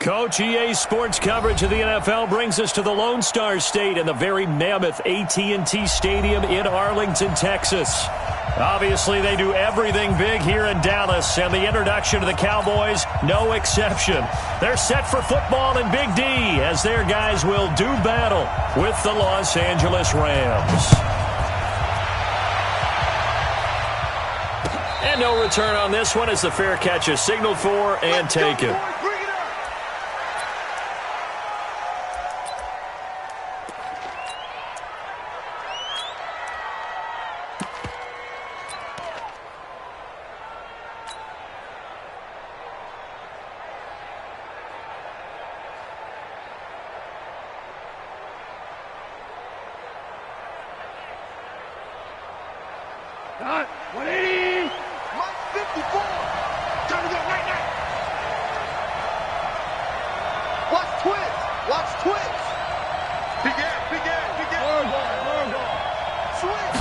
Coach, EA Sports coverage of the NFL brings us to the Lone Star State in the very mammoth AT&T Stadium in Arlington, Texas. Obviously, they do everything big here in Dallas, and the introduction to the Cowboys, no exception. They're set for football in Big D as their guys will do battle with the Los Angeles Rams. And no return on this one as the fair catch is signaled for and taken. Got 180. Mike 54. Time to go right now. Watch twins. Watch twins. Begin. Switch.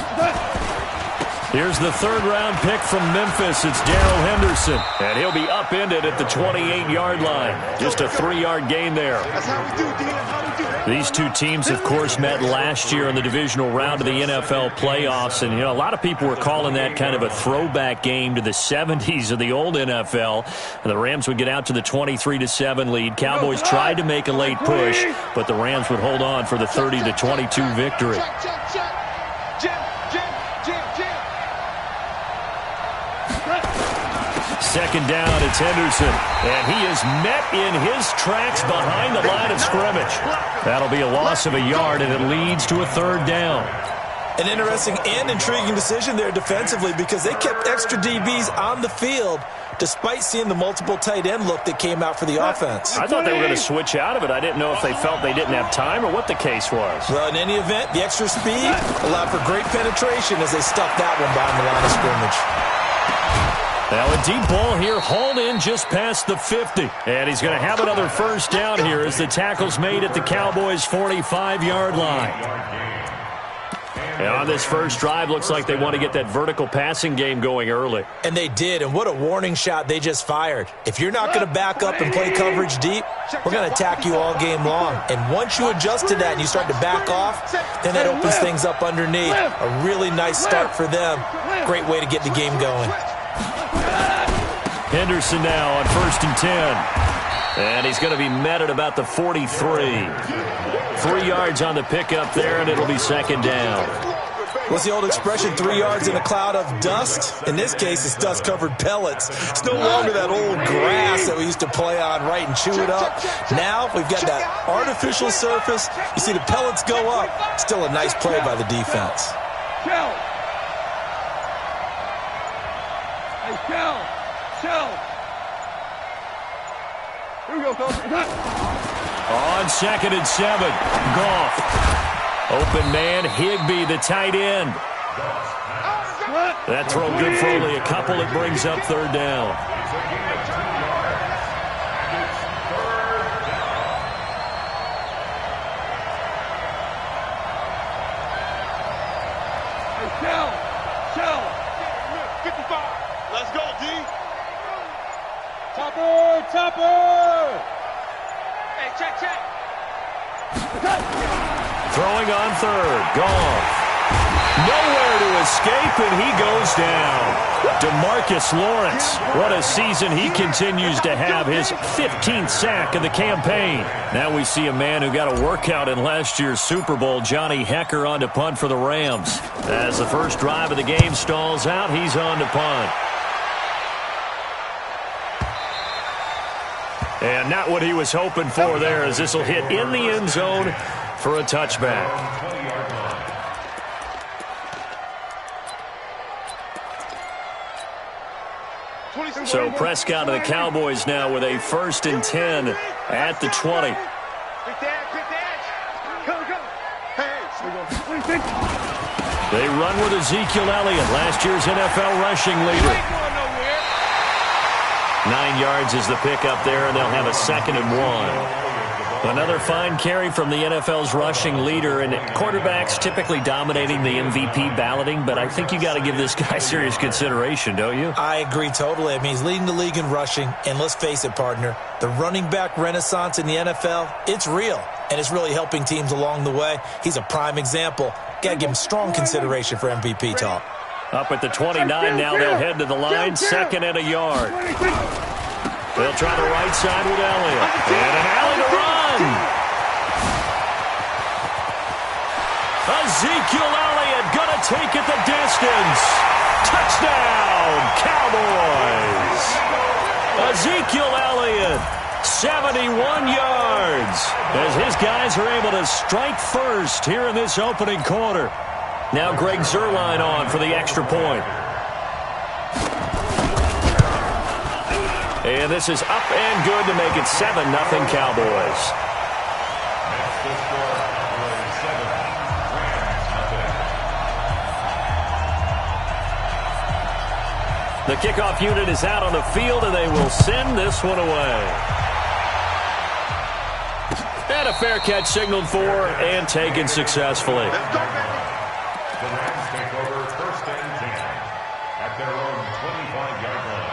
Here's the third-round pick from Memphis. It's Darrell Henderson, and he'll be upended at the 28-yard line. Just a 3-yard gain there. That's how we do, Dean. That's how we do. These two teams, of course, met last year in the divisional round of the NFL playoffs, and, a lot of people were calling that kind of a throwback game to the 70s of the old NFL. And the Rams would get out to the 23-7 lead. Cowboys tried to make a late push, but the Rams would hold on for the 30-22 victory. Check. Jim. Second down, it's Henderson, and he is met in his tracks behind the line of scrimmage. That'll be a loss of a yard, and it leads to a third down. An interesting and intriguing decision there defensively because they kept extra DBs on the field despite seeing the multiple tight end look that came out for the offense. I thought they were going to switch out of it. I didn't know if they felt they didn't have time or what the case was. Well, in any event, the extra speed allowed for great penetration as they stuffed that one behind the line of scrimmage. Now a deep ball here, hauled in just past the 50. And he's going to have another first down here as the tackle's made at the Cowboys' 45-yard line. And on this first drive, looks like they want to get that vertical passing game going early. And they did, and what a warning shot they just fired. If you're not going to back up and play coverage deep, we're going to attack you all game long. And once you adjust to that and you start to back off, then that opens things up underneath. A really nice start for them. Great way to get the game going. Henderson now on 1st and 10. And he's going to be met at about the 43. 3 yards on the pickup there, and it'll be second down. What's the old expression, 3 yards in a cloud of dust? In this case, it's dust-covered pellets. It's no longer that old grass that we used to play on, right, and chew it up. Now we've got that artificial surface. You see the pellets go up. Still a nice play by the defense. Chill. Here we go, Coach. On 2nd and 7, Goff. Open man, Higbee, the tight end. That throw good for only a couple. It brings up third down. Chill. 55. Let's go, D. Topper. Hey, check. Throwing on third, Goff. Nowhere to escape, and he goes down. DeMarcus Lawrence, what a season he continues to have, his 15th sack of the campaign. Now we see a man who got a workout in last year's Super Bowl, Johnny Hekker, on to punt for the Rams. As the first drive of the game stalls out, he's on to punt. And not what he was hoping for there, as this will hit in the end zone for a touchback. So Prescott of the Cowboys now with a 1st and 10 at the 20. They run with Ezekiel Elliott, last year's NFL rushing leader. 9 yards is the pickup there, and they'll have a 2nd and 1. Another fine carry from the NFL's rushing leader, and quarterbacks typically dominating the MVP balloting, but I think you got to give this guy serious consideration, don't you? I agree totally. I mean, he's leading the league in rushing, and let's face it, partner, the running back renaissance in the NFL, it's real, and it's really helping teams along the way. He's a prime example. Got to give him strong consideration for MVP talk. Up at the 29 now, they'll head to the line, second and a yard. They'll try the right side with Elliott, and an alley to run. Ezekiel Elliott gonna take it the distance. Touchdown, Cowboys. Ezekiel Elliott, 71 yards, as his guys are able to strike first here in this opening quarter. Now Greg Zuerlein on for the extra point. And this is up and good to make it 7-0 Cowboys. The kickoff unit is out on the field, and they will send this one away. And a fair catch signaled for and taken successfully. Let's go, baby. The Rams take over first and 10 at their own 25-yard line.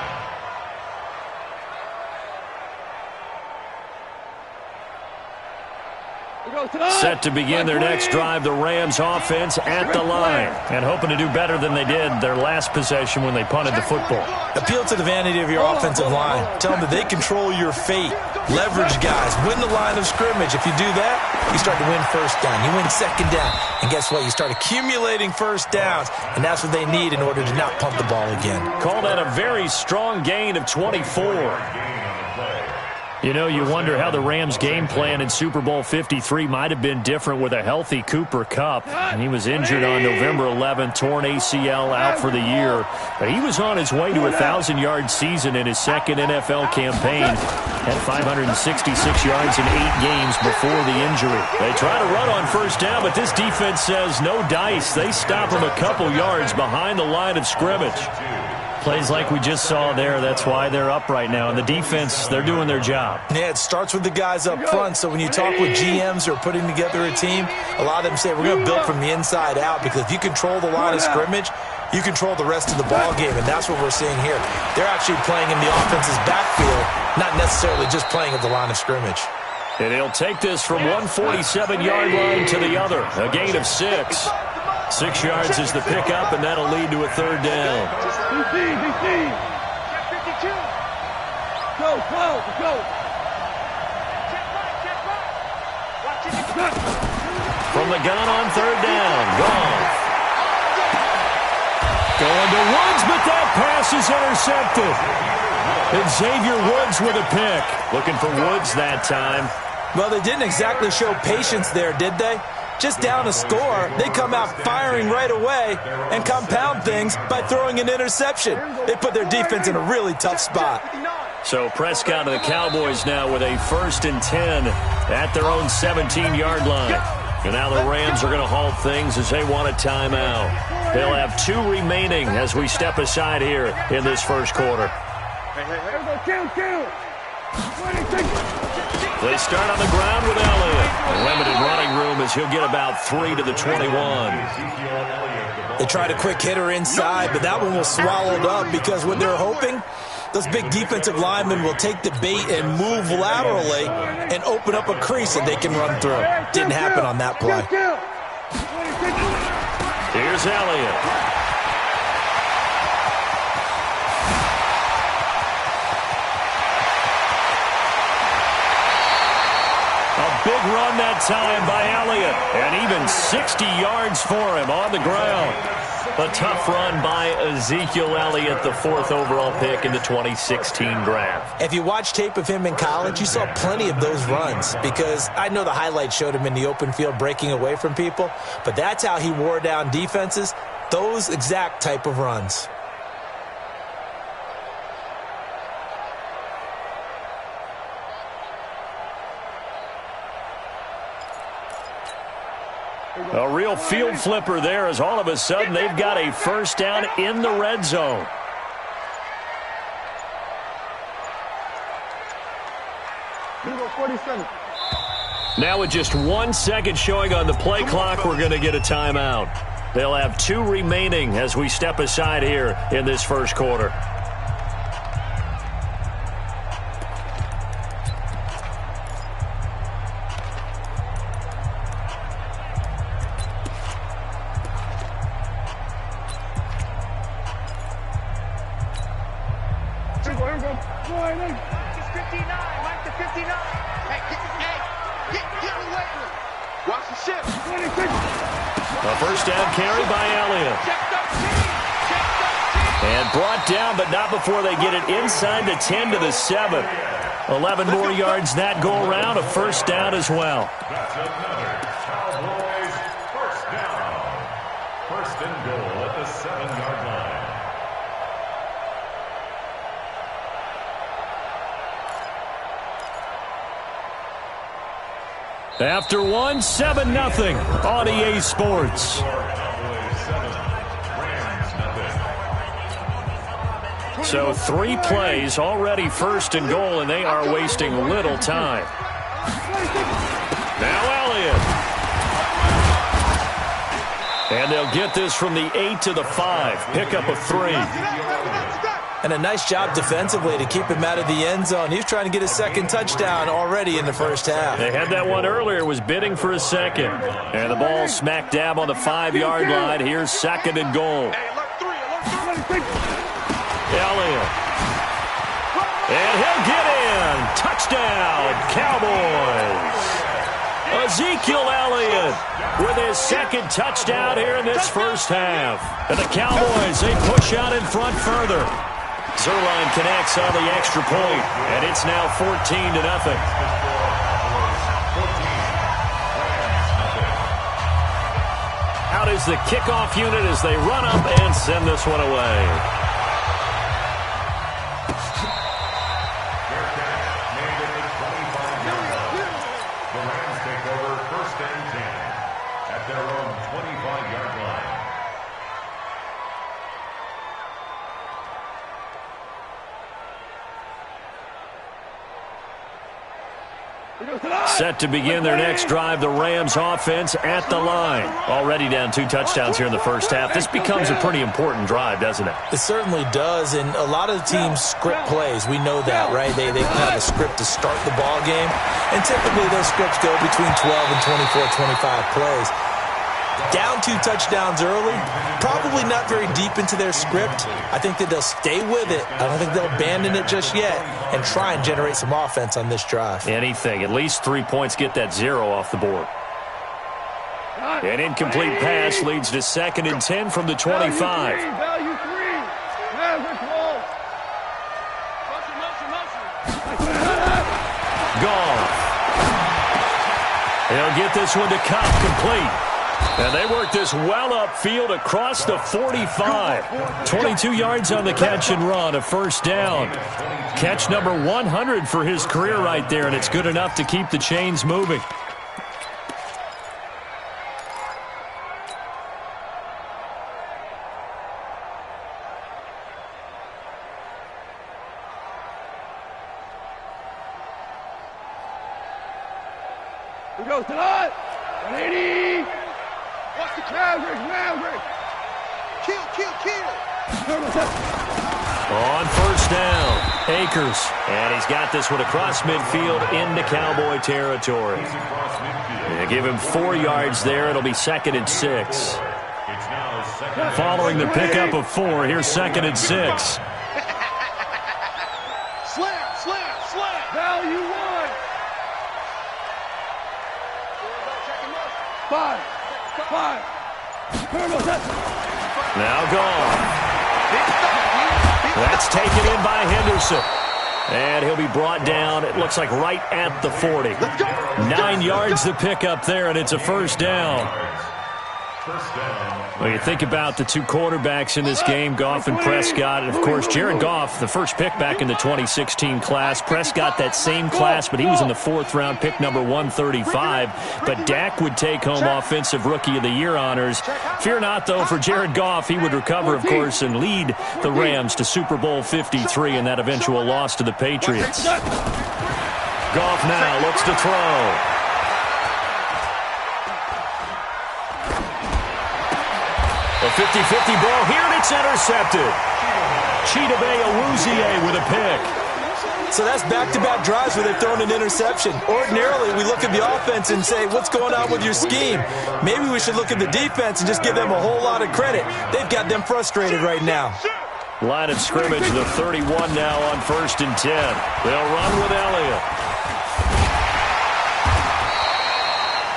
Set to begin their next drive, the Rams offense at the line, and hoping to do better than they did their last possession when they punted the football. Appeal to the vanity of your offensive line. Tell them that they control your fate. Leverage guys. Win the line of scrimmage. If you do that, you start to win first down. You win second down. And guess what? You start accumulating first downs, and that's what they need in order to not punt the ball again. Call that a very strong gain of 24. You know, you wonder how the Rams' game plan in Super Bowl 53 might have been different with a healthy Cooper Kupp. And he was injured on November 11th, torn ACL, out for the year. But he was on his way to a 1,000-yard season in his second NFL campaign. Had 566 yards in 8 games before the injury. They try to run on first down, but this defense says no dice. They stop him a couple yards behind the line of scrimmage. Plays like we just saw there, that's why they're up right now. And the defense, they're doing their job. Yeah, it starts with the guys up front. So when you talk with GMs who are putting together a team, a lot of them say, we're going to build from the inside out, because if you control the line of scrimmage, you control the rest of the ball game, and that's what we're seeing here. They're actually playing in the offense's backfield, not necessarily just playing at the line of scrimmage. And he'll take this from 147-yard line to the other, a gain of 6. 6 yards is the pickup, and that'll lead to a third down. BC. Go. From the gun on third down, Gotw. Going to Woods, but that pass is intercepted. And Xavier Woods with a pick. Looking for Woods that time. Well, they didn't exactly show patience there, did they? Just down a score, they come out firing right away and compound things by throwing an interception. They put their defense in a really tough spot. So Prescott of the Cowboys now with a 1st and 10 at their own 17-yard line. And now the Rams are going to halt things as they want a timeout. They'll have 2 remaining as we step aside here in this first quarter. They start on the ground with Elliott. Limited running room as he'll get about 3 to the 21. They tried a quick hitter inside, but that one was swallowed up because what they're hoping, those big defensive linemen will take the bait and move laterally and open up a crease that they can run through. Didn't happen on that play. Here's Elliott. Big run that time by Elliott, and even 60 yards for him on the ground. A tough run by Ezekiel Elliott, the 4th overall pick in the 2016 draft. If you watch tape of him in college, you saw plenty of those runs, because I know the highlights showed him in the open field breaking away from people, but that's how he wore down defenses, those exact type of runs. A real field flipper there, as all of a sudden they've got a first down in the red zone. Number 47. Now with just 1 second showing on the play clock, we're going to get a timeout. They'll have 2 remaining as we step aside here in this first quarter. A first down carry by Elliott. And brought down, but not before they get it inside the 10 to the 7. 11 more yards that go around, a first down as well. That's another Cowboys first down. First and goal at the 7-yard line. After 1, 7-0 on EA Sports. So 3 plays already first and goal, and they are wasting little time. Now Elliott. And they'll get this from the 8 to the 5. Pickup of 3. And a nice job defensively to keep him out of the end zone. He's trying to get his second touchdown already in the first half. They had that one earlier, was bidding for a second. And the ball smack dab on the 5-yard line. Here's second and goal. Elliott. And he'll get in. Touchdown, Cowboys. Ezekiel Elliott with his second touchdown here in this first half. And the Cowboys, they push out in front further. Zerline connects on the extra point, and it's now 14-0. Out is the kickoff unit as they run up and send this one away. Set to begin their next drive, the Rams offense at the line. Already down 2 touchdowns here in the first half. This becomes a pretty important drive, doesn't it? It certainly does, and a lot of the teams script plays. We know that, right? They have a script to start the ball game, and typically those scripts go between 12 and 24, 25 plays. Down 2 touchdowns early, probably not very deep into their script. I think that they'll stay with it. I don't think they'll abandon it just yet and try and generate some offense on this drive. Anything. At least 3 points, get that 0 off the board. An incomplete pass leads to 2nd and 10 from the 25. Value 3. Gone. He'll get this one to Cup, complete. And they work this well upfield across the 45. 22 yards on the catch and run, a first down. Catch number 100 for his career right there, and it's good enough to keep the chains moving. We go tonight. 180. Watch the Maverick. Kill. On first down, Akers. And he's got this one across midfield into Cowboy territory. They give him 4 yards there. It'll be 2nd and 6. Following the pickup of 4, here's 2nd and 6. Slam. Value 1. 5. Now gone. That's taken in by Henderson. And he'll be brought down, it looks like right at the 40. 9 yards to pick up there, and it's a first down. When you think about the 2 quarterbacks in this game, Goff and Prescott, and of course Jared Goff, the first pick back in the 2016 class. Prescott, that same class, but he was in the 4th round, pick number 135. But Dak would take home Offensive Rookie of the Year honors. Fear not, though, for Jared Goff. He would recover, of course, and lead the Rams to Super Bowl 53 in that eventual loss to the Patriots. Goff now looks to throw. A 50-50 ball here, and it's intercepted. Chidobe Awuzie with a pick. So that's back-to-back drives where they've thrown an interception. Ordinarily, we look at the offense and say, what's going on with your scheme? Maybe we should look at the defense and just give them a whole lot of credit. They've got them frustrated right now. Line of scrimmage, the 31 now on 1st and 10. They'll run with Elliott.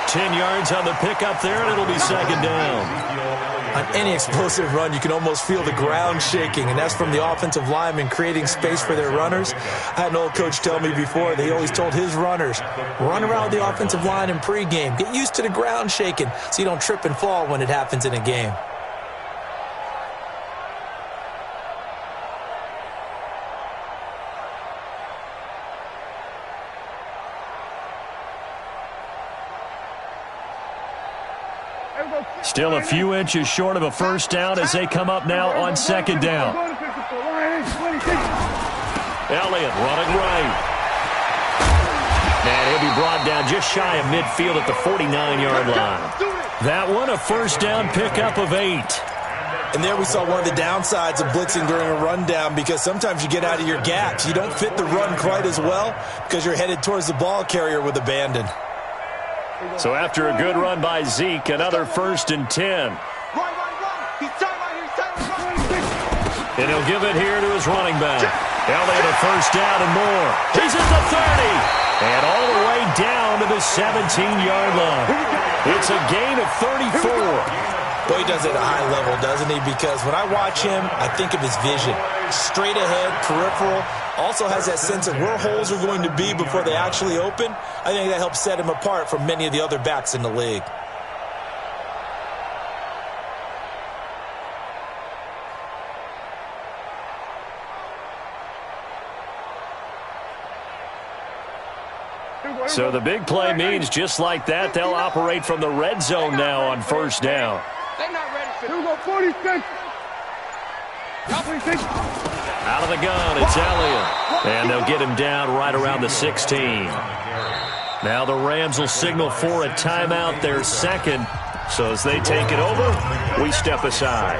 10 yards on the pickup there, and it'll be 2nd down. On any explosive run, you can almost feel the ground shaking, and that's from the offensive linemen creating space for their runners. I had an old coach tell me before, they always told his runners, run around the offensive line in pregame. Get used to the ground shaking so you don't trip and fall when it happens in a game. Still a few inches short of a 1st down as they come up now on 2nd down. Elliott running right. And he'll be brought down just shy of midfield at the 49-yard line. That one, a 1st down pickup of 8. And there we saw one of the downsides of blitzing during a rundown, because sometimes you get out of your gaps. You don't fit the run quite as well because you're headed towards the ball carrier with abandon. So after a good run by Zeke, another 1st and 10. And he'll give it here to his running back. Elliott a 1st down and more. He's at the 30. And all the way down to the 17-yard line. It's a gain of 34. Boy, he does it at a high level, doesn't he? Because when I watch him, I think of his vision. Straight ahead, peripheral. Also has that sense of where holes are going to be before they actually open. I think that helps set him apart from many of the other backs in the league. So the big play means just like that, they'll operate from the red zone now on 1st down. They're not ready for it. 46. Out of the gun, it's Elliott. And they'll get him down right around the 16. Now the Rams will signal for a timeout, their 2nd. So as they take it over, we step aside.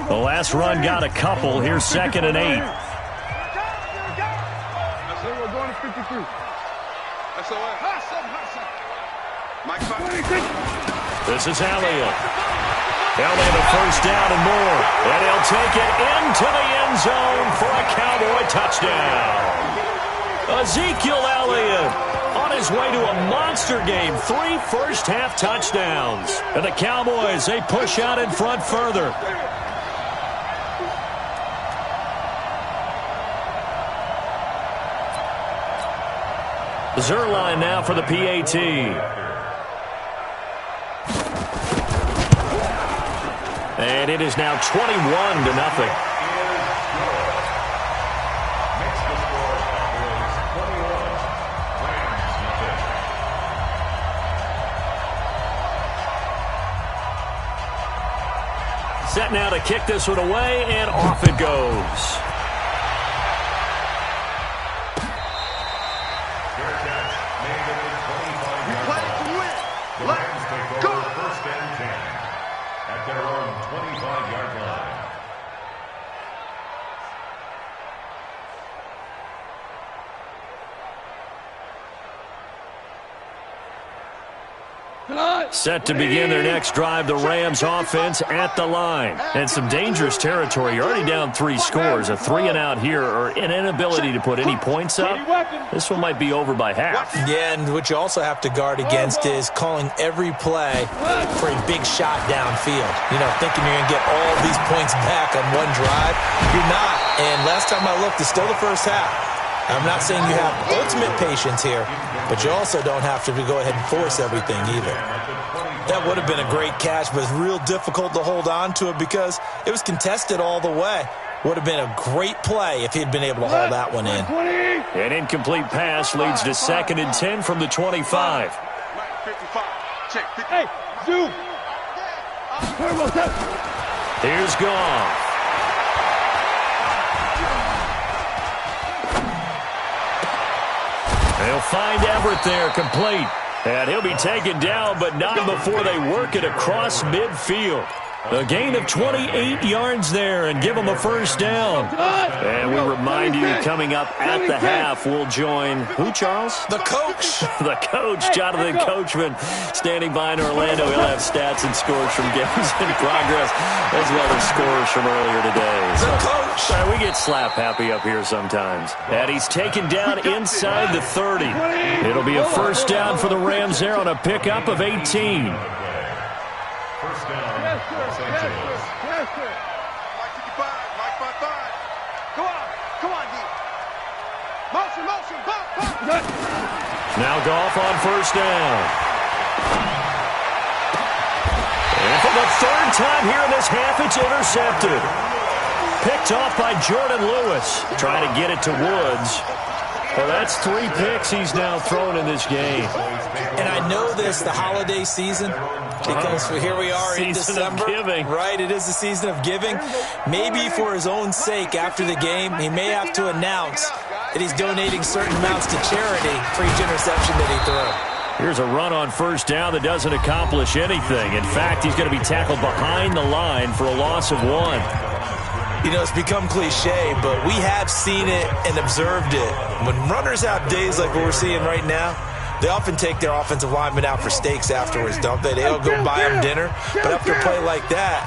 The last run got a couple. Here's 2nd and 8. We're going to 53. This is Elliott. Elliott a 1st down and more. And he'll take it into the end zone for a Cowboy touchdown. Ezekiel Elliott on his way to a monster game. 3 first-half touchdowns. And the Cowboys, they push out in front further. Zerline now for the PAT. And it is now 21-0. Set now to kick this one away, and off it goes. Set to begin their next drive, the Rams offense at the line. And some dangerous territory. You're already down 3 scores. A 3-and-out here, or an inability to put any points up. This one might be over by half. Yeah, and what you also have to guard against is calling every play for a big shot downfield. You know, thinking you're going to get all these points back on one drive. You're not. And last time I looked, it's still the first half. I'm not saying you have ultimate patience here, but you also don't have to go ahead and force everything either. That would have been a great catch, but it's real difficult to hold on to it because it was contested all the way. Would have been a great play if he'd been able to hold that one in. An incomplete pass leads to 2nd and 10 from the 25. Check. Hey, zoom. Here's Gotw. They'll find Everett there, complete. And he'll be taken down, but not before they work it across midfield. A gain of 28 yards there and give them a first down. And we remind you, coming up at the half, we'll join who, Charles? The coach. The coach, Jonathan Coachman, standing by in Orlando. He'll have stats and scores from games in progress, as well as scores from earlier today. The coach. We get slap happy up here sometimes. And he's taken down inside the 30. It'll be a first down for the Rams there on a pickup of 18. First down, Los Angeles. Mike 55, Mike 55. Come on, D. Motion, bump. Now Gotw on first down. And for the third time here in this half, it's intercepted. Picked off by Jordan Lewis. Trying to get it to Woods. Well, that's 3 picks he's now thrown in this game. And I know this, the holiday season, because here we are in December. Season of giving. Right, it is the season of giving. Maybe for his own sake, after the game, he may have to announce that he's donating certain amounts to charity for each interception that he threw. Here's a run on first down that doesn't accomplish anything. In fact, he's going to be tackled behind the line for a loss of 1. You know, it's become cliche, but we have seen it and observed it. When runners have days like what we're seeing right now, they often take their offensive linemen out for steaks afterwards, don't they? They'll go buy them dinner. But after a play like that,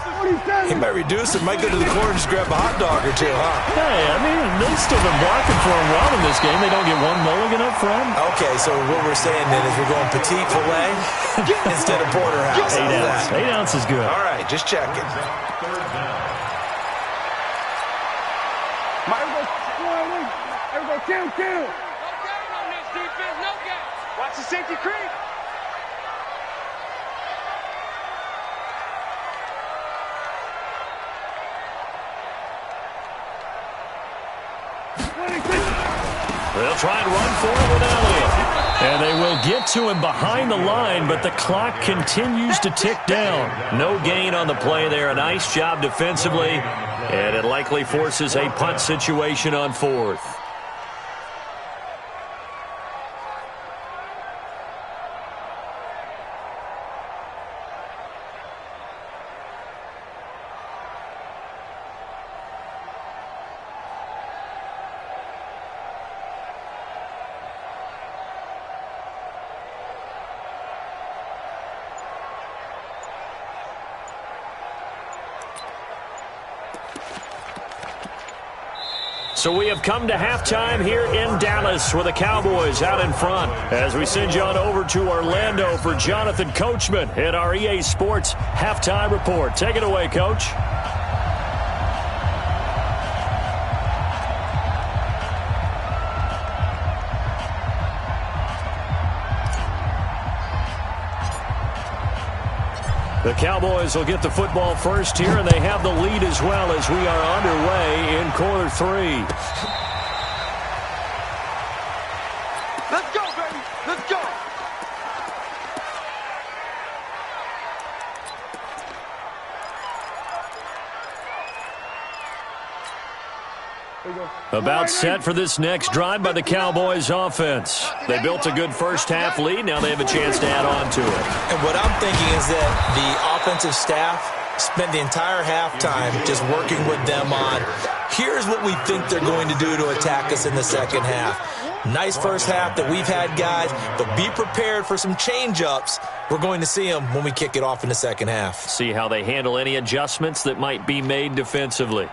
he might reduce it, might go to the corner and just grab a hot dog or two, huh? Hey, I mean, they've still been blocking for him well in this game. They don't get 1 mulligan up front. Okay, so what we're saying then is we're going petite filet instead of porterhouse. 8 ounce. 8 ounce is good. All right, just checking. Everybody, kill. Watch the safety creep. They'll try and run for it with Elliott. And they will get to him behind the line, but the clock continues to tick down. No gain on the play there. A nice job defensively, and it likely forces a punt situation on 4th. So we have come to halftime here in Dallas with the Cowboys out in front. As we send you on over to Orlando for Jonathan Coachman at our EA Sports Halftime Report. Take it away, Coach. The Cowboys will get the football first here, and they have the lead as well as we are underway in quarter 3. Let's go, baby. Let's go. About set for this next drive by the Cowboys offense. They built a good first-half lead. Now they have a chance to add on to it. And what I'm thinking is that the offensive staff spent the entire halftime just working with them on, here's what we think they're going to do to attack us in the second half. Nice first half that we've had, guys, but be prepared for some change-ups. We're going to see them when we kick it off in the second half. See how they handle any adjustments that might be made defensively.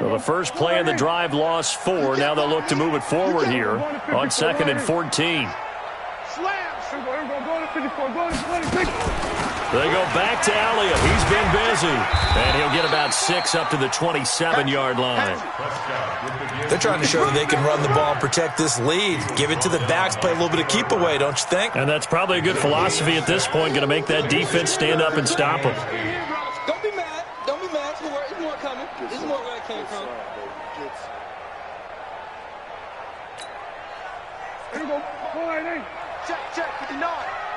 So the first play of the drive lost 4. Now they'll look to move it forward here on 2nd and 14. They go back to Elliott. He's been busy. And he'll get about 6 up to the 27-yard line. They're trying to show that they can run the ball and protect this lead. Give it to the backs, play a little bit of keep away, don't you think? And that's probably a good philosophy at this point. Going to make that defense stand up and stop them. Don't be mad. Don't be mad. There's more coming. There's more where it came from. Check, 59.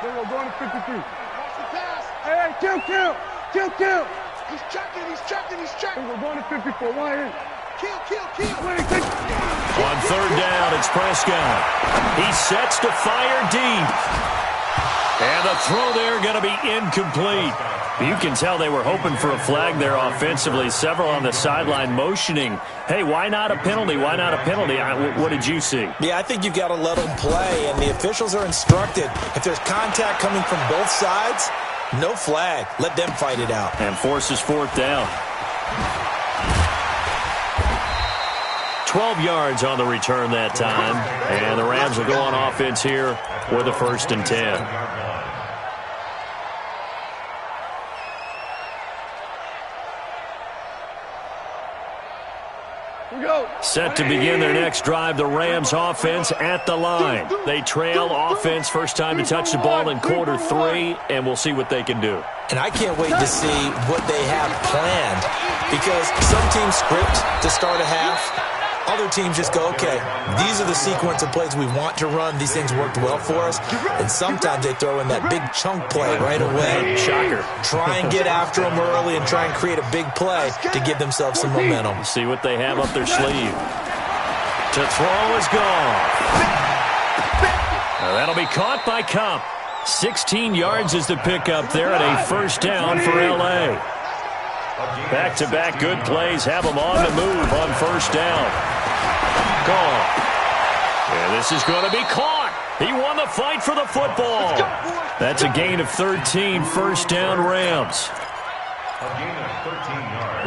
Then we're going to 53. Watch the pass. Hey, kill. He's checking. We're going to 54. One in. Kill. On third down, it's Prescott. He sets to fire deep. And the throw there going to be incomplete. You can tell they were hoping for a flag there offensively. Several on the sideline motioning, hey, why not a penalty? Why not a penalty? What did you see? Yeah, I think you've got to let them play, and the officials are instructed. If there's contact coming from both sides, no flag. Let them fight it out. And forces fourth down. 12 yards on the return that time. And the Rams will go on offense here with a 1st and 10. Set to begin their next drive, the Rams offense at the line. They trail offense, first time to touch the ball in quarter 3, and we'll see what they can do. And I can't wait to see what they have planned, because some teams script to start a half. Other teams just go, okay, these are the sequence of plays we want to run. These things worked well for us. And sometimes they throw in that big chunk play right away. Shocker. Try and get after them early and try and create a big play to give themselves some momentum. See what they have up their sleeve. To throw is gone. Now that'll be caught by Cup. 16 yards is the pickup there at a 1st down for L.A. Back-to-back good plays have them on the move on 1st down. Gone. And this is going to be caught. He won the fight for the football. That's a gain of 13, 1st down Rams.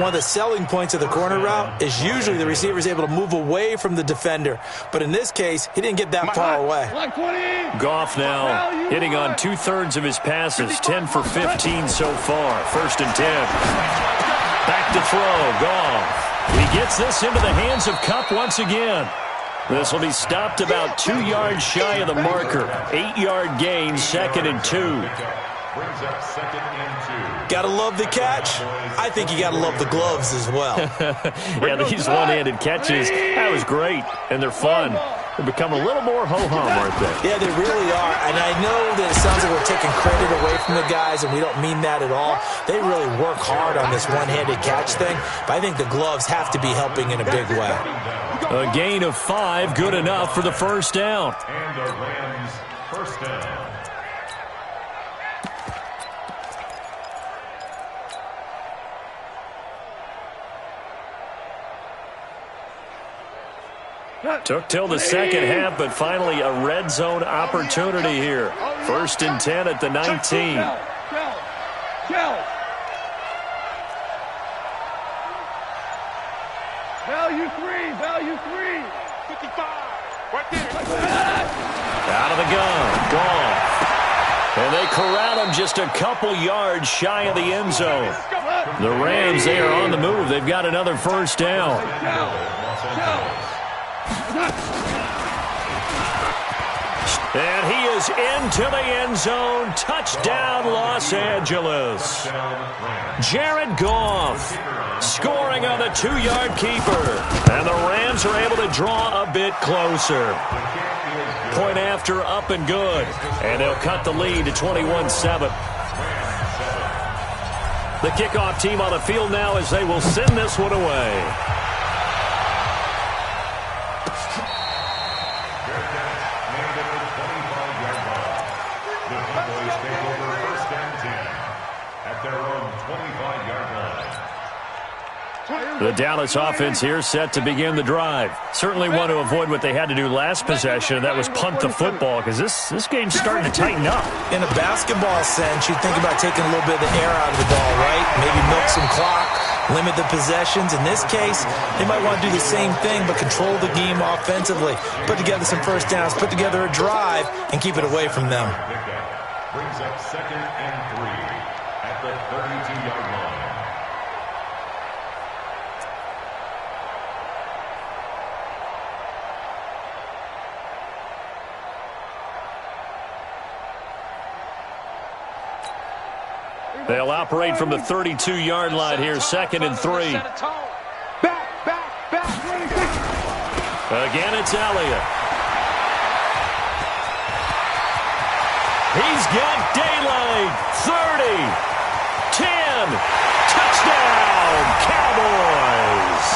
One of the selling points of the corner route is usually the receiver is able to move away from the defender. But in this case, he didn't get that far away. Goff now hitting on 2/3 of his passes, 10 for 15 so far. 1st and 10. Back to throw, Goff. He gets this into the hands of Cup once again. This will be stopped about 2 yards shy of the marker. 8-yard gain, 2nd and 2. Gotta love the catch. I think you gotta love the gloves as well. Yeah, these one-handed catches, that was great, and they're fun. They're becoming a little more ho-hum, aren't they? Yeah, they really are. And I know that it sounds like we're taking credit away from the guys, and we don't mean that at all. They really work hard on this one-handed catch thing, but I think the gloves have to be helping in a big way. A gain of 5, good enough for the 1st down. And the Rams' 1st down. Took till the 2nd half, but finally a red zone opportunity here. 1st and 10 at the 19. Value three. 55. Right there. Out of the gun. Gone. And they corral him just a couple yards shy of the end zone. The Rams, they are on the move. They've got another 1st down. And he is into the end zone. Touchdown, Los Angeles. Jared Goff scoring on the 2-yard keeper. And the Rams are able to draw a bit closer. Point after, up and good. And they'll cut the lead to 21-7. The kickoff team on the field now as they will send this one away. The Dallas offense here set to begin the drive. Certainly want to avoid what they had to do last possession, and that was punt the football, because this game's starting to tighten up. In a basketball sense, you think about taking a little bit of the air out of the ball, right? Maybe milk some clock, limit the possessions. In this case, they might want to do the same thing, but control the game offensively. Put together some 1st downs, put together a drive, and keep it away from them. Brings up 2nd and 3 at the 32-yard line. They'll operate from the 32-yard line here, 2nd and 3. Back. Again, it's Elliott. He's got daylight. 30. 10. Touchdown, Cowboys.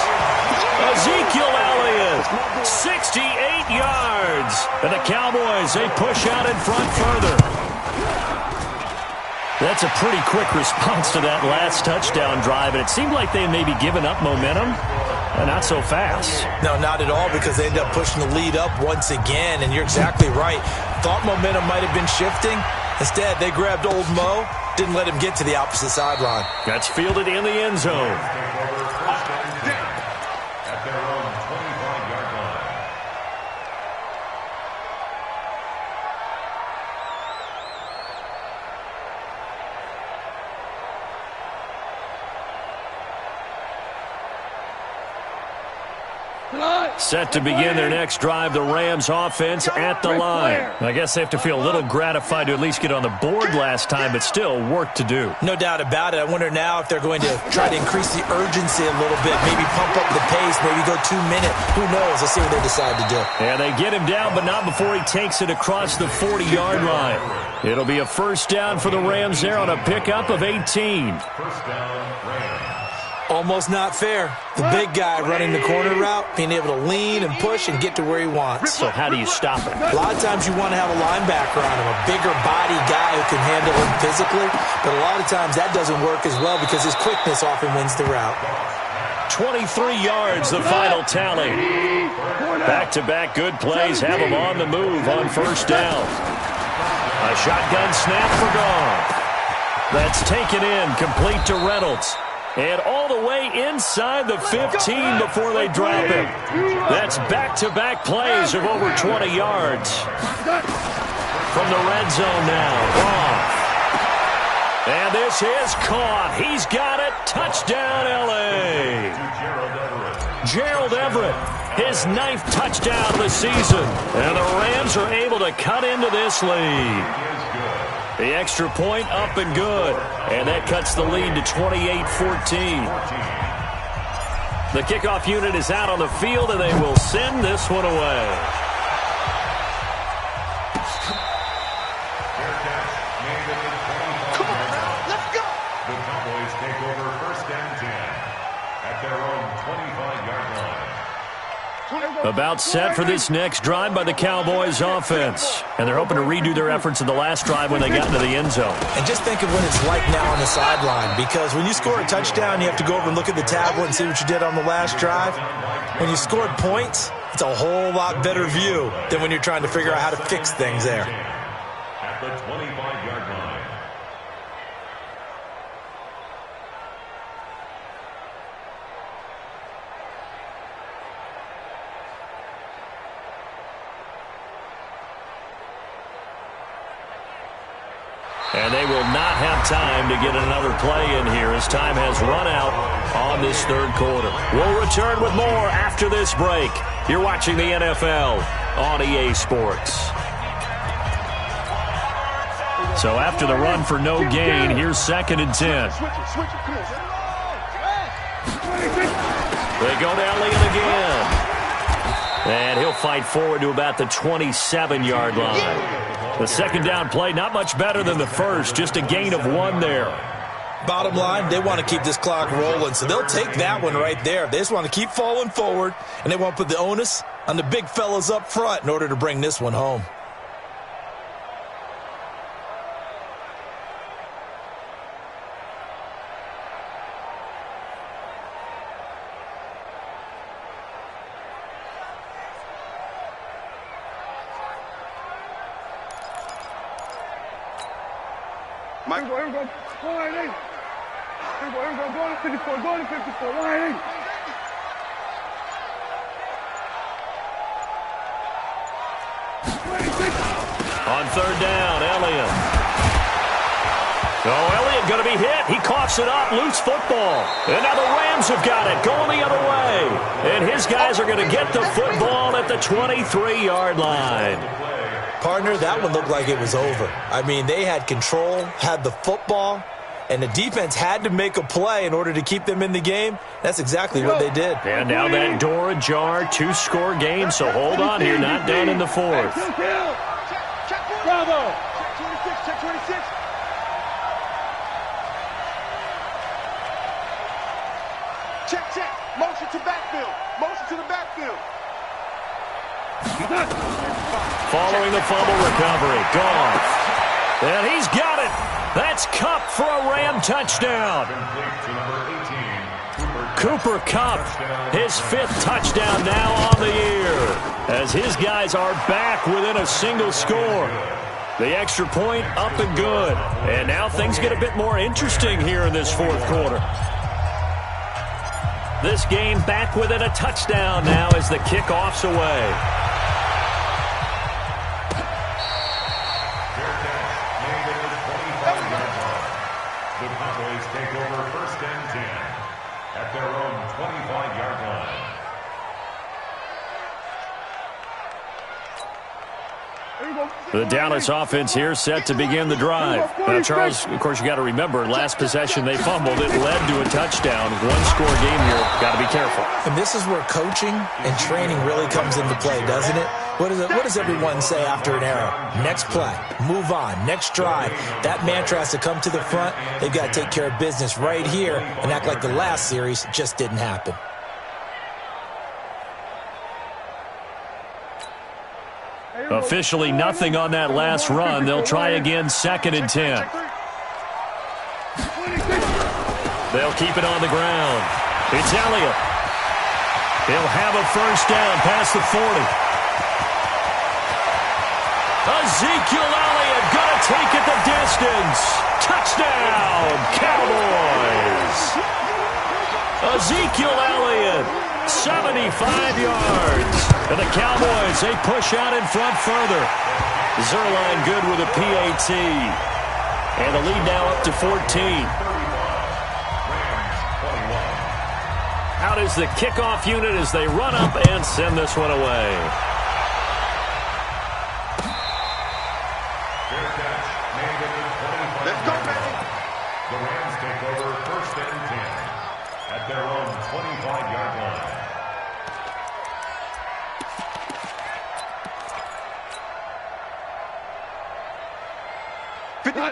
Ezekiel Elliott, 68 yards. And the Cowboys, they push out in front further. That's a pretty quick response to that last touchdown drive, and it seemed like they may be giving up momentum. Not so fast. No, not at all, because they ended up pushing the lead up once again, and you're exactly right. Thought momentum might have been shifting. Instead, they grabbed old Mo, didn't let him get to the opposite sideline. That's fielded in the end zone. At their own 25-yard line. Set to begin their next drive, the Rams offense at the line. I guess they have to feel a little gratified to at least get on the board last time, but still work to do. No doubt about it. I wonder now if they're going to try to increase the urgency a little bit, maybe pump up the pace, maybe go 2 minute. Who knows? Let's see what they decide to do. And they get him down, but not before he takes it across the 40-yard line. It'll be a first down for the Rams there on a pickup of 18. First down, Rams. Almost not fair. The big guy running the corner route, being able to lean and push and get to where he wants. So how do you stop it? A lot of times you want to have a linebacker on him, a bigger body guy who can handle him physically, but a lot of times that doesn't work as well because his quickness often wins the route. 23 yards, the final tally. Back-to-back good plays have him on the move on first down. A shotgun snap for Goff. That's taken in, complete to Reynolds. And all the way inside the 15 before they drop him. That's back-to-back plays of over 20 yards. From the red zone now, Goff. And this is caught. He's got it. Touchdown, L.A. Gerald Everett, his 9th touchdown of the season. And the Rams are able to cut into this lead. The extra point up and good. And that cuts the lead to 28-14. The kickoff unit is out on the field, and they will send this one away. Come on, let's go. The Cowboys take over first and 10 at their own 25-yard line. About set for this next drive by the Cowboys offense. And they're hoping to redo their efforts in the last drive when they got into the end zone. And just think of what it's like now on the sideline, because when you score a touchdown, you have to go over and look at the tablet and see what you did on the last drive. When you scored points, it's a whole lot better view than when you're trying to figure out how to fix things there. At the 25-yard line. And they will not have time to get another play in here as time has run out on this third quarter. We'll return with more after this break. You're watching the NFL on EA Sports. So after the run for no gain, here's 2nd and 10. They go to Elliott again. And he'll fight forward to about the 27-yard line. The second down play, not much better than the first, just a gain of 1 there. Bottom line, they want to keep this clock rolling, so they'll take that one right there. They just want to keep falling forward, and they want to put the onus on the big fellas up front in order to bring this one home. Mike, go on 54, go on 54, line 8. On third down, Elliott. Elliott going to be hit. He coughs it up. Loose football. And now the Rams have got it. Going the other way. And his guys are going to get the football at the 23-yard line. Partner, that one looked like it was over. I mean, they had control, had the football, and the defense had to make a play in order to keep them in the game. That's exactly what they did. And now that door ajar, 2-score game, so hold on here, not done in the fourth. Bravo. check. Motion to backfield. Motion to the backfield. Following the fumble recovery. Goff. And he's got it. That's Kupp for a Ram touchdown. Cooper Kupp, his 5th touchdown now on the year, as his guys are back within a single score. The extra point up and good. And now things get a bit more interesting here in this 4th quarter. This game back within a touchdown now as the kickoff's away. The Cowboys take over 1st and 10 at their own 25-yard line. The Dallas offense here set to begin the drive. Now, Charles, of course, you got to remember, last possession they fumbled. It led to a touchdown. One-score game here. Got to be careful. And this is where coaching and training really comes into play, doesn't it? What does everyone say after an error? Next play, move on, next drive. That mantra has to come to the front. They've got to take care of business right here and act like the last series just didn't happen. Officially nothing on that last run. They'll try again 2nd and 10. They'll keep it on the ground. It's Elliott. He'll have a 1st down past the 40. Ezekiel Elliott going to take it the distance. Touchdown, Cowboys. Ezekiel Elliott, 75 yards. And the Cowboys, they push out in front further. Zerline good with a PAT. And the lead now up to 14. Out is the kickoff unit as they run up and send this one away. Let's go, baby. The Rams take over 1st and 10 at their own 25-yard line.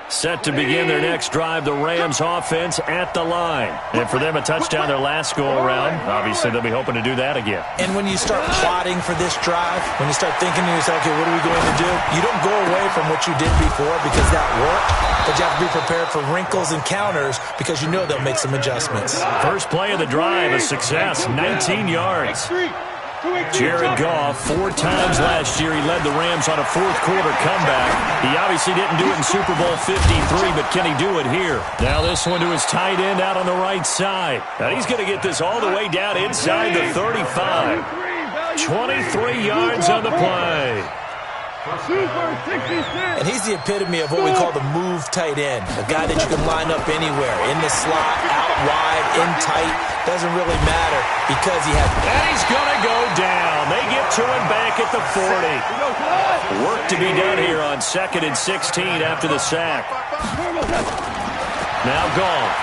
Set to begin their next drive, the Rams offense at the line. And for them, a touchdown their last go-around. Obviously, they'll be hoping to do that again. And when you start plotting for this drive, when you start thinking to yourself, okay, what are we going to do? You don't go away from what you did before because that worked, but you have to be prepared for wrinkles and counters because you know they'll make some adjustments. First play of the drive, a success, 19 yards. Jared Goff, 4 times last year, he led the Rams on a 4th quarter comeback. He obviously didn't do it in Super Bowl 53, but can he do it here? Now this one to his tight end out on the right side. Now he's going to get this all the way down inside the 35. 23 yards on the play. And he's the epitome of what we call the move tight end. A guy that you can line up anywhere, in the slot, out wide, in tight. Doesn't really matter because he has... And he's going to go down. They get to him back at the 40. Work to be done here on 2nd and 16 after the sack. Now Goff.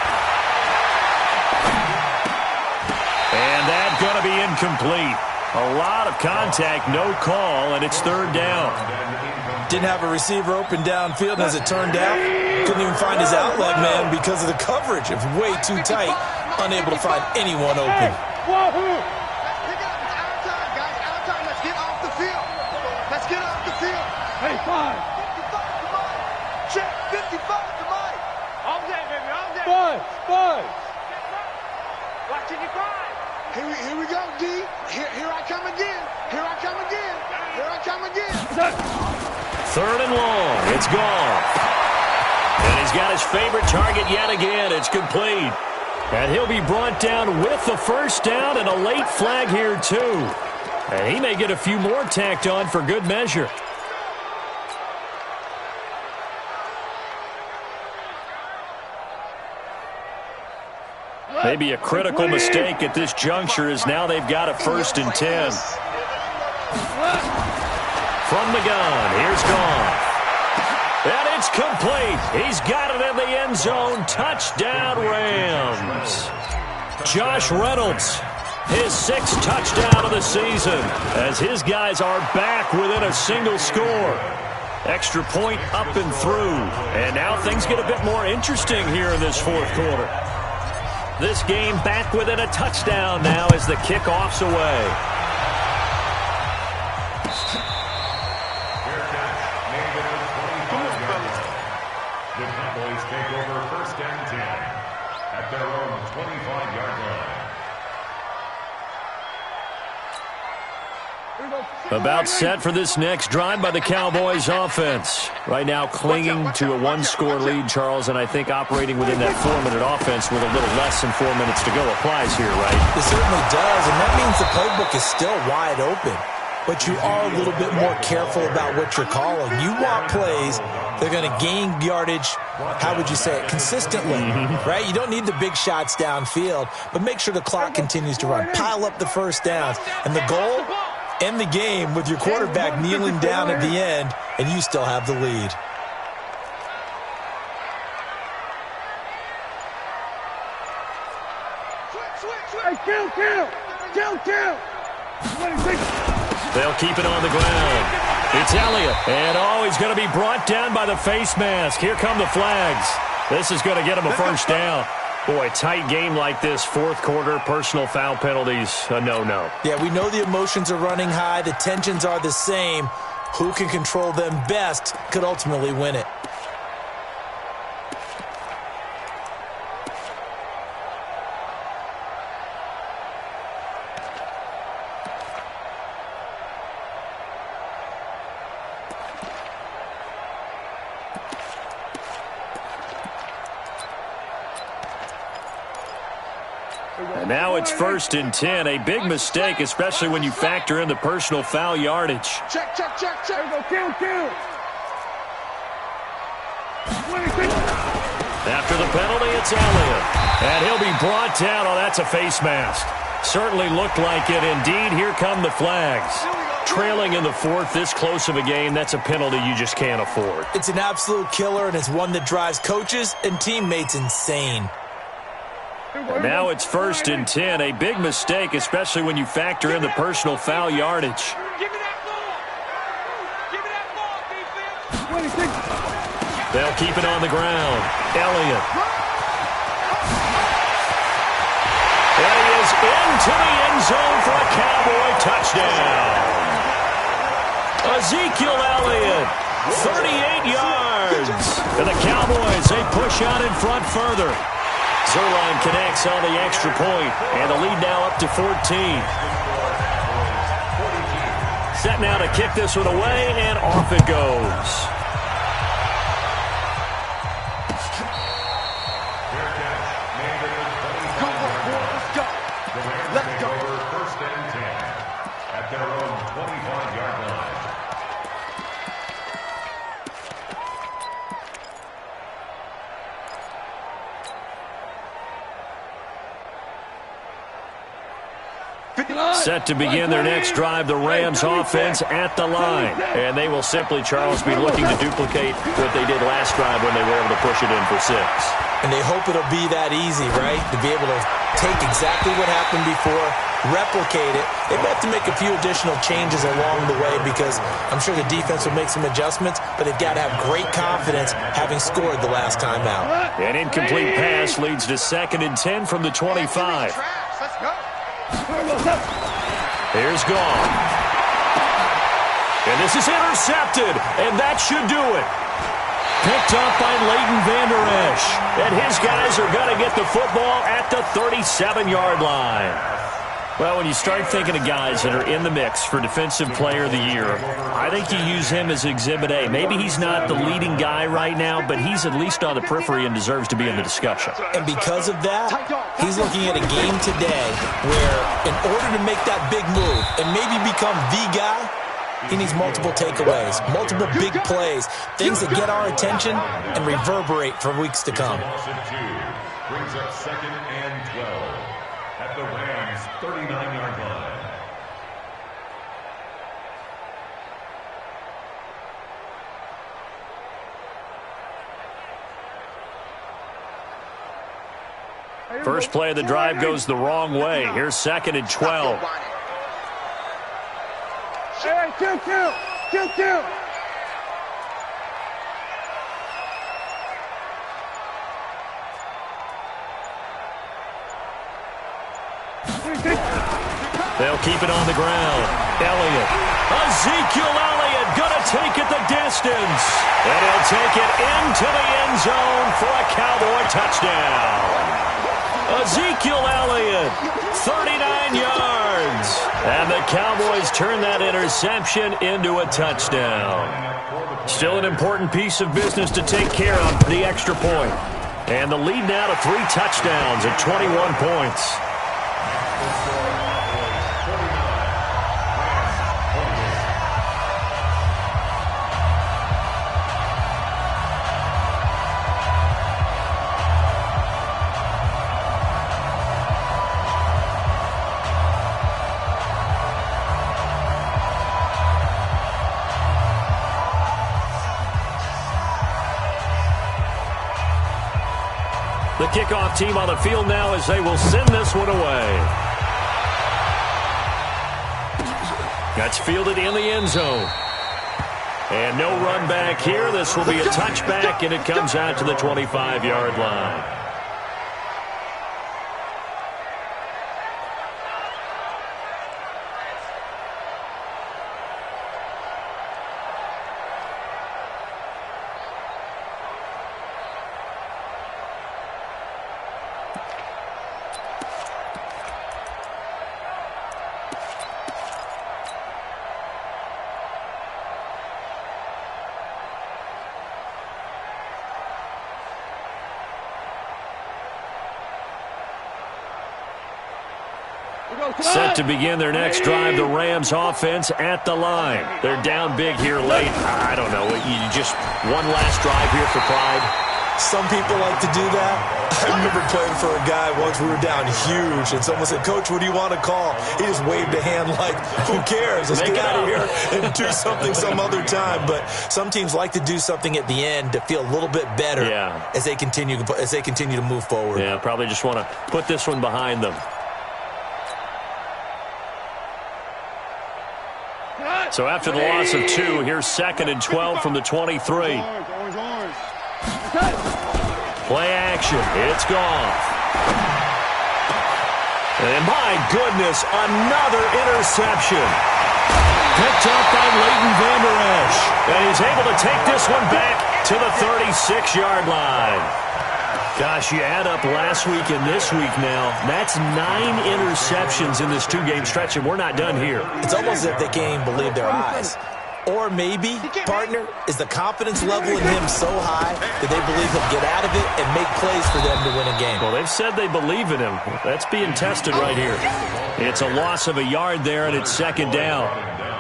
And that's going to be incomplete. A lot of contact, no call, and it's 3rd down. Didn't have a receiver open downfield, and as it turned out, couldn't even find his outlet man because of the coverage. It was way too tight, unable to find anyone open. Let's pick it up. It's our time, guys. Our time. Let's get off the field. Let's get off the field. Hey, 5. 55 to Mike. Check. 55 to Mike. All day, baby. All day. 5. Watching you cry. Here we go, D. Here I come again. Here I come again. Here I come again. 3rd and long. It's Goff. And he's got his favorite target yet again. It's complete. And he'll be brought down with the 1st down and a late flag here, too. And he may get a few more tacked on for good measure. Maybe a critical mistake at this juncture as now they've got a 1st and 10. From the gun, here's Goff. And it's complete. He's got it in the end zone. Touchdown, Rams. Josh Reynolds, his 6th touchdown of the season, as his guys are back within a single score. Extra point up and through. And now things get a bit more interesting here in this 4th quarter. This game back within a touchdown now as the kickoff's away. The Cowboys take over 1st and 10 at their own 25-yard line. About set for this next drive by the Cowboys offense. Right now clinging to a one-score lead, Charles, and I think operating within that 4-minute offense with a little less than 4 minutes to go applies here, right? It certainly does, and that means the playbook is still wide open. But you are a little bit more careful about what you're calling. You want plays that are going to gain yardage, how would you say it, consistently, right? You don't need the big shots downfield, but make sure the clock continues to run. Pile up the first downs. And the goal, end the game with your quarterback kneeling down at the end, and you still have the lead. Kill. They'll keep it on the ground. It's Elliott. And, he's going to be brought down by the face mask. Here come the flags. This is going to get him a first down. Boy, tight game like this, fourth quarter, personal foul penalties, a no-no. Yeah, we know the emotions are running high. The tensions are the same. Who can control them best could ultimately win it. And now it's 1st and 10. A big mistake, especially when you factor in the personal foul yardage. Check. Kill. After the penalty, it's Elliott. And he'll be brought down. Oh, that's a face mask. Certainly looked like it. Indeed, here come the flags. Trailing in the 4th, this close of a game, that's a penalty you just can't afford. It's an absolute killer, and it's one that drives coaches and teammates insane. And now it's 1st and 10. A big mistake, especially when you factor in the personal foul yardage. Give me that ball, defense. They'll keep it on the ground. Elliott. And he is into the end zone for a Cowboy touchdown. Ezekiel Elliott, 38 yards. And the Cowboys, they push out in front further. Zerline connects on the extra point, and the lead now up to 14. Set now to kick this one away, and off it goes. Let's go. 1st and 10 at their own 25-yard line. Set to begin their next drive, the Rams offense at the line. And they will simply, Charles, be looking to duplicate what they did last drive when they were able to push it in for 6. And they hope it'll be that easy, right? To be able to take exactly what happened before, replicate it. They may have to make a few additional changes along the way because I'm sure the defense will make some adjustments, but they've got to have great confidence having scored the last time out. An incomplete pass leads to 2nd and 10 from the 25. Let's go. Here's Gotw. And this is intercepted, and that should do it. Picked up by Leighton Vander Esch. And his guys are going to get the football at the 37-yard line. Well, when you start thinking of guys that are in the mix for Defensive Player of the Year, I think you use him as Exhibit A. Maybe he's not the leading guy right now, but he's at least on the periphery and deserves to be in the discussion. And because of that, he's looking at a game today where in order to make that big move and maybe become the guy, he needs multiple takeaways, multiple big plays, things that get our attention and reverberate for weeks to come. Brings up 2nd and 12 at the Rams' 39-yard line. First play of the drive goes the wrong way. Here's 2nd and 12. Hey, kill. They'll keep it on the ground. Elliott. Ezekiel Elliott gonna take it the distance. And he'll take it into the end zone for a Cowboy touchdown. Ezekiel Elliott, 39 yards. And the Cowboys turn that interception into a touchdown. Still an important piece of business to take care of, the extra point. And the lead now to 3 touchdowns at 21 points. The kickoff team on the field now as they will send this one away. That's fielded in the end zone. And no run back here. This will be a touchback, and it comes out to the 25-yard line. Set to begin their next drive, the Rams offense at the line. They're down big here late. I don't know. You just one last drive here for pride. Some people like to do that. I remember playing for a guy once. We were down huge, and someone said, "Coach, what do you want to call?" He just waved a hand like, "Who cares? Let's get out of here and do something some other time." But some teams like to do something at the end to feel a little bit better as they continue to move forward. Yeah, probably just want to put this one behind them. So after the loss of 2, here's 2nd and 12 from the 23. Play action. It's gone. And my goodness, another interception. Picked up by Leighton Vander Esch. And he's able to take this one back to the 36-yard line. Gosh, you add up last week and this week now, that's 9 interceptions in this 2-game stretch, and we're not done here. It's almost as if they can't even believe their eyes. Or maybe, partner, is the confidence level in him so high that they believe he'll get out of it and make plays for them to win a game. Well, they've said they believe in him. That's being tested right here. It's a loss of a yard there, and it's 2nd down.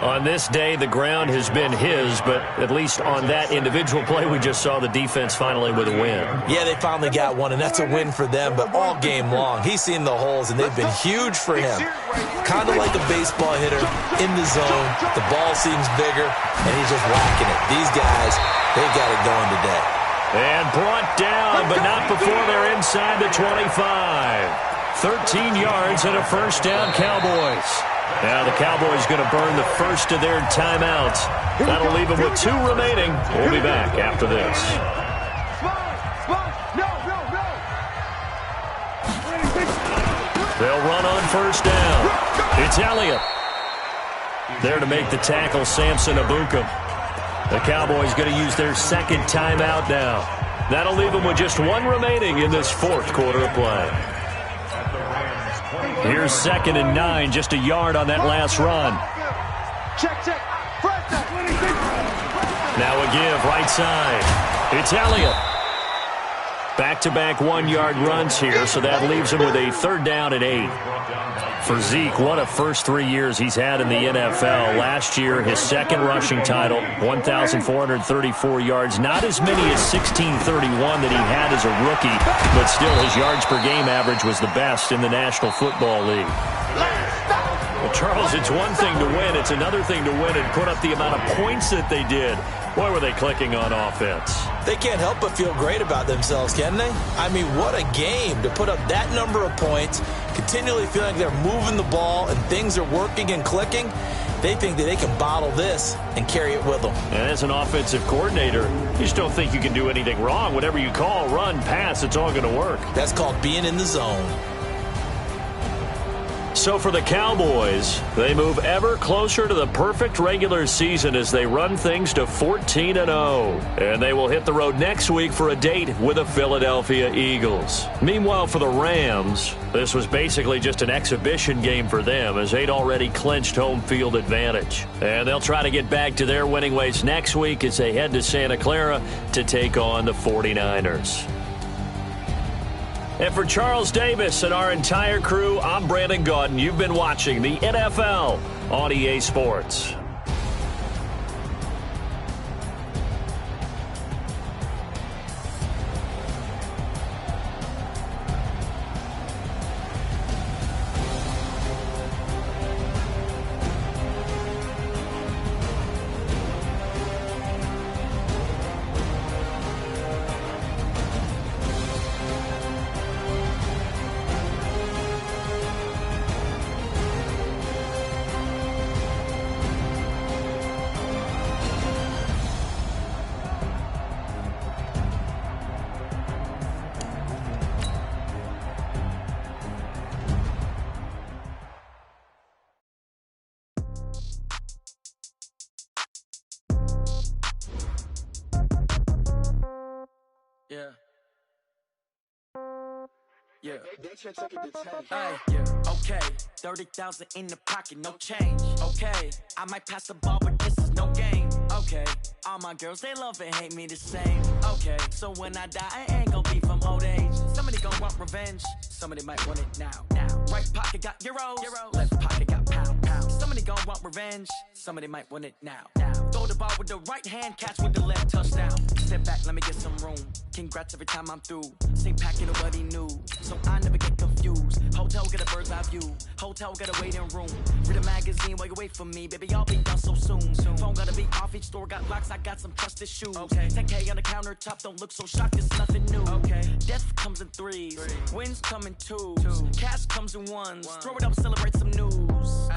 On this day, the ground has been his, but at least on that individual play, we just saw the defense finally with a win. Yeah, they finally got one, and that's a win for them, but all game long, he's seen the holes, and they've been huge for him. Kind of like a baseball hitter in the zone. The ball seems bigger, and he's just whacking it. These guys, they got it going today. And brought down, but not before they're inside the 25. 13 yards and a 1st down, Cowboys. Now the Cowboys going to burn the first of their timeouts. That'll leave them with 2 remaining. We'll be back after this. They'll run on 1st down. It's Elliott. There to make the tackle, Samson Ebukam. The Cowboys going to use their 2nd timeout now. That'll leave them with just 1 remaining in this 4th quarter of play. Here's 2nd and 9, just a yard on that last run. Now a give, right side. It's Elliott. Back-to-back 1-yard runs here, so that leaves him with a 3rd down and 8. For Zeke, what a first 3 years he's had in the NFL. Last year, his 2nd rushing title, 1,434 yards. Not as many as 1,631 that he had as a rookie, but still his yards per game average was the best in the National Football League. Well, Charles, it's one thing to win. It's another thing to win and put up the amount of points that they did. Boy, were they clicking on offense. They can't help but feel great about themselves, can they? I mean, what a game to put up that number of points, continually feeling they're moving the ball and things are working and clicking. They think that they can bottle this and carry it with them. And as an offensive coordinator, you just don't think you can do anything wrong. Whatever you call, run, pass, it's all going to work. That's called being in the zone. So for the Cowboys, they move ever closer to the perfect regular season as they run things to 14-0. And they will hit the road next week for a date with the Philadelphia Eagles. Meanwhile, for the Rams, this was basically just an exhibition game for them as they'd already clinched home field advantage. And they'll try to get back to their winning ways next week as they head to Santa Clara to take on the 49ers. And for Charles Davis and our entire crew, I'm Brandon Gotw. You've been watching the NFL on EA Sports. Yeah. Okay. 30,000 in the pocket, no change. Okay. I might pass the ball, but this is no game. Okay. All my girls, they love and hate me the same. Okay. So when I die, I ain't gonna be from old age. Somebody gonna want revenge. Somebody might want it now. Right pocket got euros. Left pocket got pounds. Somebody gonna want revenge. Somebody might want it now. Throw the ball with the right hand, catch with the left, touchdown. Step back, let me get some room. Congrats every time I'm through. Same packet of what he knew, so I never get confused. Hotel get a bird's eye view. Hotel get a waiting room. Read a magazine while you wait for me. Baby, I'll be done so soon. Phone gotta be off, each store got locks. I got some trusted shoes. 10K on the countertop, don't look so shocked, it's nothing new. Death comes in threes. Wins come in twos. Cash comes in ones. Throw it up, celebrate some news.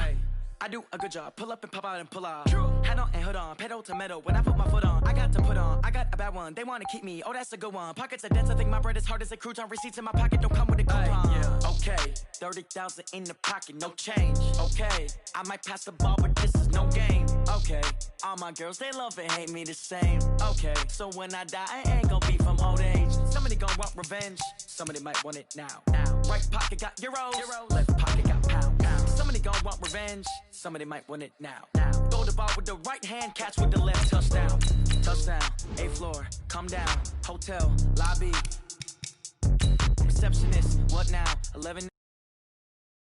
I do a good job. Pull up and pop out and pull out. Hat on and hood on. Pedal to metal. When I put my foot on, I got to put on. I got a bad one. They want to keep me. Oh, that's a good one. Pockets are dense. I think my bread is hard as a crouton. Receipts in my pocket don't come with a coupon. Okay. 30,000 in the pocket. No change. Okay. I might pass the ball, but this is no game. Okay. All my girls, they love and hate me the same. Okay. So when I die, I ain't gonna be from old age. Somebody gonna want revenge. Somebody might want it now. Right pocket got euros. Left pocket got pounds. Somebody gonna want revenge. Somebody might want it now. Throw the ball with the right hand, catch with the left, touchdown. Touchdown, 8th floor, come down. Hotel, lobby. Receptionist, what now? 11.